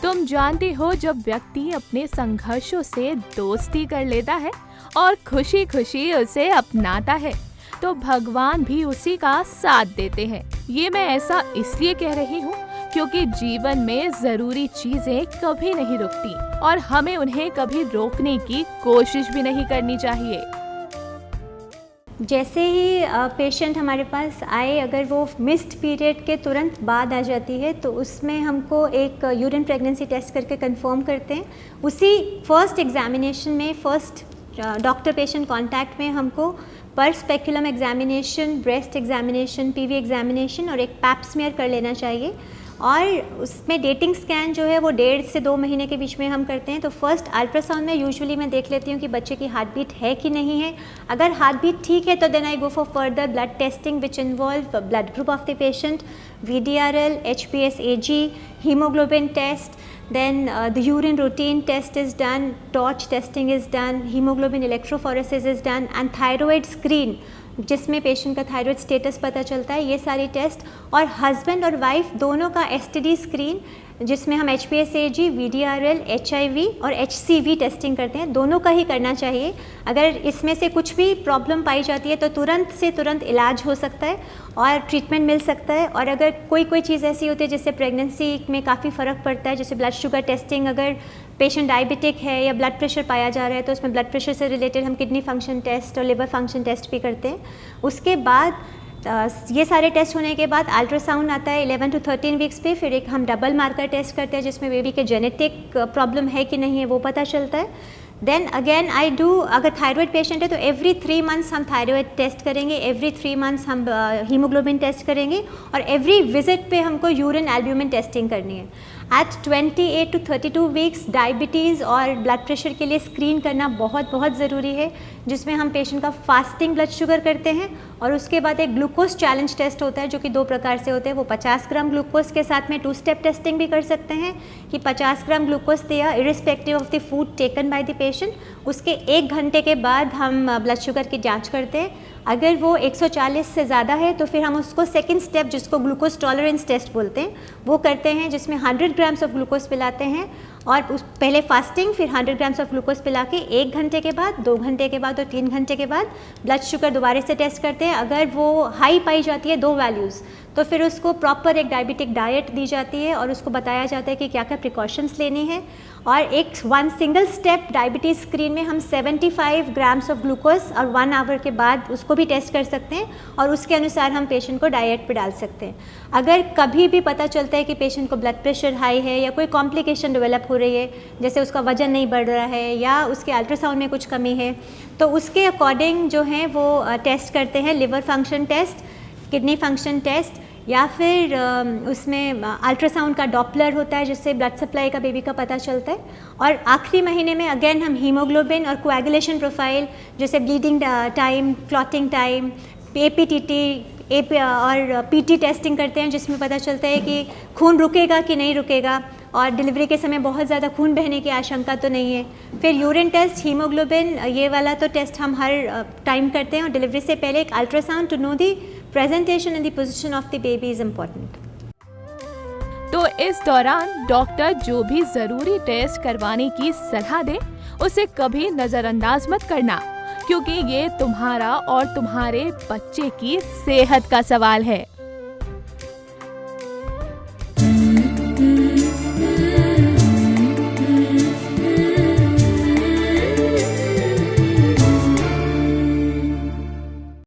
तुम जानती हो, जब व्यक्ति अपने संघर्षों से दोस्ती कर लेता है और खुशी खुशी उसे अपनाता है, तो भगवान भी उसी का साथ देते हैं। ये मैं ऐसा इसलिए कह रही हूँ क्योंकि जीवन में जरूरी चीजें कभी नहीं रुकती और हमें उन्हें कभी रोकने की कोशिश भी नहीं करनी चाहिए। जैसे ही पेशेंट हमारे पास आए, अगर वो मिस्ड पीरियड के तुरंत बाद आ जाती है तो उसमें हमको एक यूरिन प्रेगनेंसी टेस्ट करके कंफर्म करते हैं। उसी फर्स्ट एग्जामिनेशन में, फर्स्ट डॉक्टर पेशेंट कांटेक्ट में हमको पर speculum examination, breast examination, PV examination और एक पैप स्मीयर कर लेना चाहिए। और उसमें डेटिंग स्कैन जो है वो 1.5 से 2 महीने के बीच में हम करते हैं। तो फर्स्ट अल्ट्रासाउंड में यूजुअली मैं देख लेती हूँ कि बच्चे की हार्ट बीट है कि नहीं है। अगर हार्ट बीट ठीक है तो then I go for further blood testing which involve blood group of the patient, VDRL, HPS-AG, hemoglobin test, then the urine routine test is done, torch testing is done, hemoglobin electrophoresis is done and thyroid screen जिसमें patient का thyroid status पता चलता है। ये सारी test, और husband और wife दोनों का STD स्क्रीन जिसमें हम HPS-AG, VDRL, HIV और HCV टेस्टिंग करते हैं, दोनों का ही करना चाहिए। अगर इसमें से कुछ भी प्रॉब्लम पाई जाती है तो तुरंत से तुरंत इलाज हो सकता है और ट्रीटमेंट मिल सकता है। और अगर कोई चीज़ ऐसी होती है जिससे प्रेगनेंसी में काफ़ी फ़र्क पड़ता है, जैसे ब्लड शुगर टेस्टिंग, अगर पेशेंट डायबिटिक है या ब्लड प्रेशर पाया जा रहा है तो उसमें ब्लड प्रेशर से रिलेटेड हम किडनी फंक्शन टेस्ट और लिवर फंक्शन टेस्ट भी करते हैं। उसके बाद ये सारे टेस्ट होने के बाद अल्ट्रासाउंड आता है 11 to 13 वीक्स पे। फिर एक हम डबल मार्कर टेस्ट करते हैं जिसमें बेबी के जेनेटिक प्रॉब्लम है कि नहीं है वो पता चलता है। देन अगेन आई डू, अगर थायराइड पेशेंट है तो एवरी 3 मंथ्स हम थायराइड टेस्ट करेंगे, एवरी 3 मंथ्स हम हीमोग्लोबिन टेस्ट करेंगे और एवरी विजिट पे हमको यूरिन एल्ब्यूमिन टेस्टिंग करनी है। एट 28 to 32 वीक्स डायबिटीज़ और ब्लड प्रेशर के लिए स्क्रीन करना बहुत ज़रूरी है, जिसमें हम पेशेंट का फास्टिंग ब्लड शुगर करते हैं और उसके बाद एक ग्लूकोज चैलेंज टेस्ट होता है जो कि 2 प्रकार से होते हैं। वो 50 ग्राम ग्लूकोज के साथ में 2 स्टेप टेस्टिंग भी कर सकते हैं कि 50 ग्राम ग्लूकोज दिया irrespective of the food taken by the patient. उसके 1 घंटे के बाद हम ब्लड शुगर की जाँच करते हैं। अगर वो 140 से ज़्यादा है तो फिर हम उसको सेकंड स्टेप, जिसको ग्लूकोज टॉलरेंस टेस्ट बोलते हैं, वो करते हैं, जिसमें 100 ग्राम्स ऑफ ग्लूकोज पिलाते हैं और उस पहले फास्टिंग, फिर 100 ग्राम्स ऑफ ग्लूकोज पिला के 1 घंटे के बाद, 2 घंटे के बाद और 3 घंटे के बाद ब्लड शुगर दोबारा से टेस्ट करते हैं। अगर वो हाई पाई जाती है 2 वैल्यूज़ तो फिर उसको प्रॉपर एक डायबिटिक डाइट दी जाती है और उसको बताया जाता है कि क्या क्या प्रिकॉशंस लेनी है। और एक 1 सिंगल स्टेप डायबिटीज़ स्क्रीन में हम 75 ग्राम्स ऑफ ग्लूकोज और 1 आवर के बाद उसको भी टेस्ट कर सकते हैं और उसके अनुसार हम पेशेंट को डाइट पे डाल सकते हैं। अगर कभी भी पता चलता है कि पेशेंट को ब्लड प्रेशर हाई है या कोई कॉम्प्लिकेशन डेवलप हो रही है, जैसे उसका वजन नहीं बढ़ रहा है या उसके अल्ट्रासाउंड में कुछ कमी है, तो उसके अकॉर्डिंग जो है वो टेस्ट करते हैं, liver function test, kidney function test, या फिर उसमें अल्ट्रासाउंड का डॉपलर होता है जिससे ब्लड सप्लाई का बेबी का पता चलता है। और आखिरी महीने में अगेन हम हीमोग्लोबिन और कोएगुलेशन प्रोफाइल, जैसे bleeding time, clotting time, APTT और PT टेस्टिंग करते हैं, जिसमें पता चलता है कि खून रुकेगा कि नहीं रुकेगा और डिलीवरी के समय बहुत ज़्यादा खून बहने की आशंका तो नहीं है। फिर यूरिन टेस्ट, हीमोग्लोबिन, ये वाला तो टेस्ट हम हर टाइम करते हैं। और डिलीवरी से पहले एक ultrasound to know the presentation and the position of the baby is important. तो इस दौरान डॉक्टर जो भी जरूरी टेस्ट करवाने की सलाह दे उसे कभी नजरअंदाज मत करना, क्योंकि ये तुम्हारा और तुम्हारे बच्चे की सेहत का सवाल है।